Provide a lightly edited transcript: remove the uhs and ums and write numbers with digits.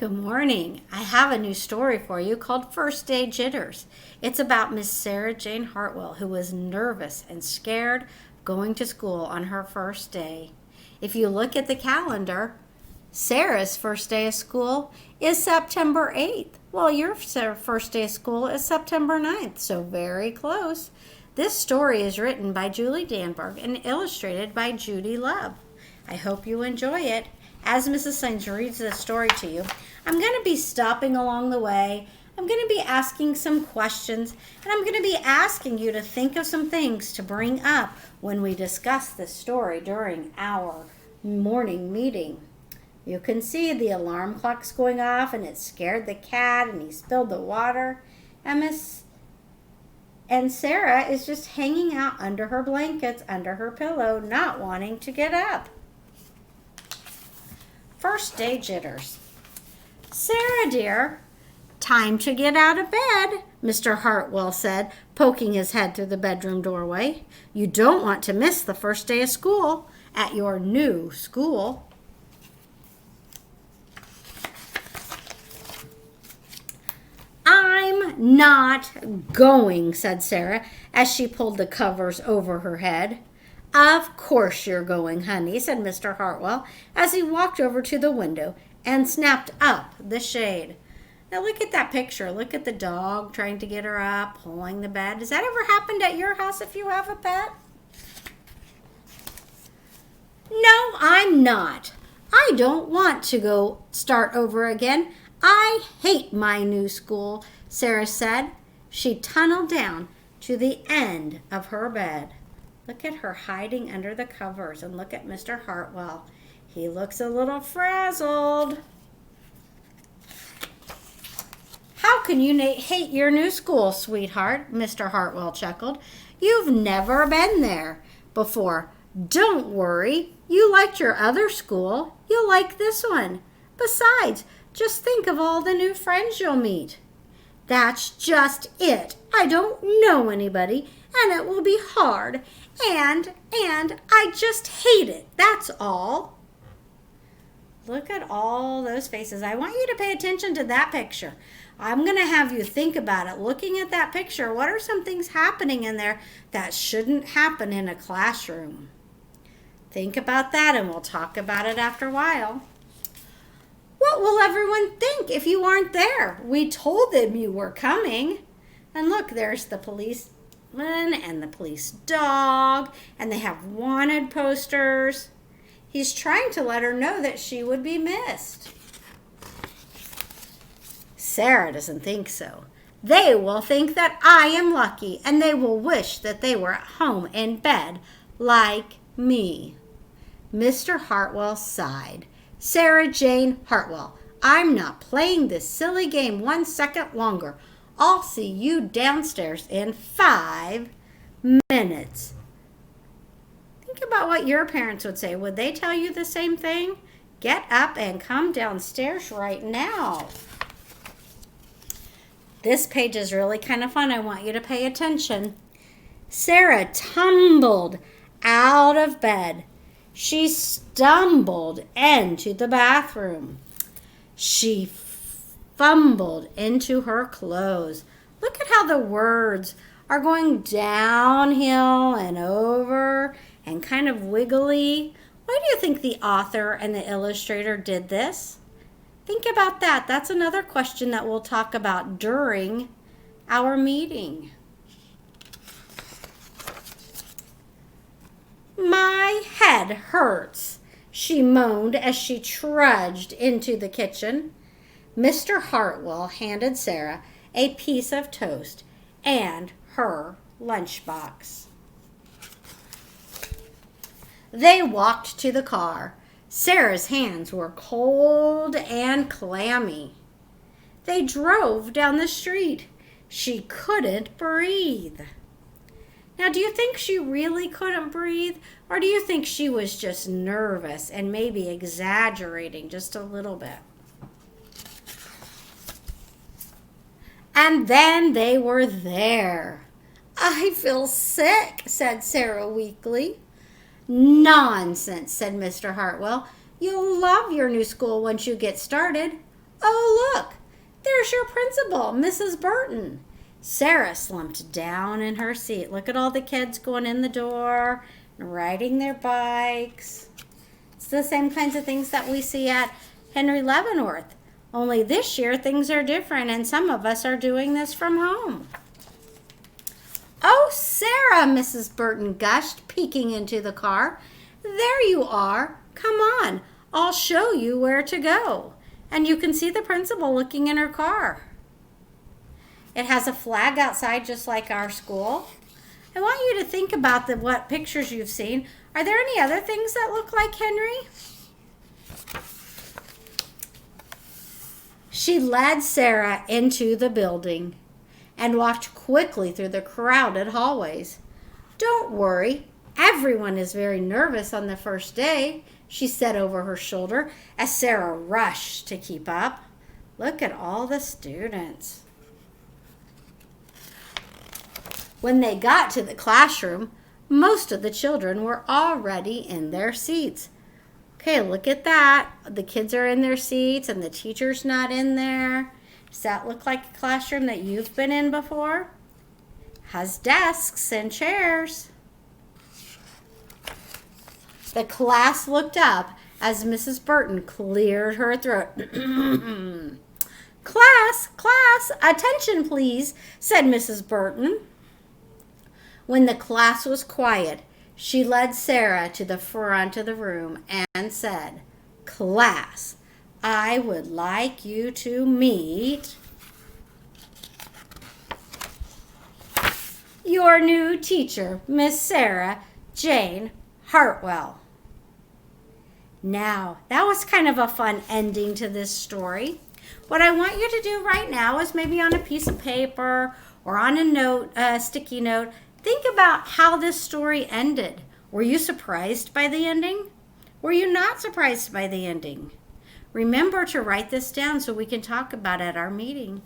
Good morning. I have a new story for you called First Day Jitters. It's about Miss Sarah Jane Hartwell, who was nervous and scared going to school on her first day. If you look at the calendar, Sarah's first day of school is September 8th. Well, your first day of school is September 9th, so very close. This story is written by Julie Danberg and illustrated by Judy Love. I hope you enjoy it. As Mrs. Sings reads the story to you, I'm going to be stopping along the way. I'm going to be asking some questions, and I'm going to be asking you to think of some things to bring up when we discuss this story during our morning meeting. You can see the alarm clock's going off, and it scared the cat, and he spilled the water. And Sarah is just hanging out under her blankets, under her pillow, not wanting to get up. First day jitters. Sarah, dear, time to get out of bed, Mr. Hartwell said, poking his head through the bedroom doorway. You don't want to miss the first day of school at your new school. I'm not going, said Sarah, as she pulled the covers over her head. Of course you're going, honey, said Mr. Hartwell, as he walked over to the window and snapped up the shade. Now look at that picture. Look at the dog trying to get her up, pulling the bed. Has that ever happened at your house if you have a pet? No, I'm not. I don't want to go start over again. I hate my new school, Sarah said. She tunneled down to the end of her bed. Look at her hiding under the covers, and look at Mr. Hartwell. He looks a little frazzled. How can you hate your new school, sweetheart? Mr. Hartwell chuckled. You've never been there before. Don't worry. You liked your other school. You'll like this one. Besides, just think of all the new friends you'll meet. That's just it. I don't know anybody, and it will be hard. And I just hate it. That's all. Look at all those faces. I want you to pay attention to that picture. I'm going to have you think about it. Looking at that picture, what are some things happening in there that shouldn't happen in a classroom? Think about that, and we'll talk about it after a while. What will everyone think if you aren't there? We told them you were coming. And look, there's the policeman and the police dog, and they have wanted posters. He's trying to let her know that she would be missed. Sarah doesn't think so. They will think that I am lucky, and they will wish that they were at home in bed like me. Mr. Hartwell sighed. Sarah Jane Hartwell, I'm not playing this silly game 1 second longer. I'll see you downstairs in 5 minutes. Think about what your parents would say. Would they tell you the same thing? Get up and come downstairs right now. This page is really kind of fun. I want you to pay attention. Sarah tumbled out of bed. She stumbled into the bathroom. She fumbled into her clothes. Look at how the words are going downhill and over and kind of wiggly. Why do you think the author and the illustrator did this? Think about that. That's another question that we'll talk about during our meeting. My head hurts, she moaned as she trudged into the kitchen. Mr. Hartwell handed Sarah a piece of toast and her lunchbox. They walked to the car. Sarah's hands were cold and clammy. They drove down the street. She couldn't breathe. Now, do you think she really couldn't breathe? Or do you think she was just nervous and maybe exaggerating just a little bit? And then they were there. I feel sick, said Sarah weakly. Nonsense, said Mr. Hartwell. You'll love your new school once you get started. Oh, look, there's your principal, Mrs. Burton. Sarah slumped down in her seat. Look at all the kids going in the door and riding their bikes. It's the same kinds of things that we see at Henry Leavenworth. Only this year things are different, and some of us are doing this from home. Oh, Sarah, Mrs. Burton gushed, peeking into the car. There you are. Come on, I'll show you where to go. And you can see the principal looking in her car. It has a flag outside just like our school. I want you to think about what pictures you've seen. Are there any other things that look like Henry? She led Sarah into the building and walked quickly through the crowded hallways. Don't worry, everyone is very nervous on the first day, she said over her shoulder as Sarah rushed to keep up. Look at all the students. When they got to the classroom, most of the children were already in their seats. Okay, look at that. The kids are in their seats and the teacher's not in there. Does that look like a classroom that you've been in before? Has desks and chairs. The class looked up as Mrs. Burton cleared her throat. Class, attention please, said Mrs. Burton. When the class was quiet, she led Sarah to the front of the room and said, Class, I would like you to meet your new teacher, Miss Sarah Jane Hartwell. Now, that was kind of a fun ending to this story. What I want you to do right now is maybe on a piece of paper or on a note, sticky note, think about how this story ended. Were you surprised by the ending? Were you not surprised by the ending? Remember to write this down so we can talk about it at our meeting.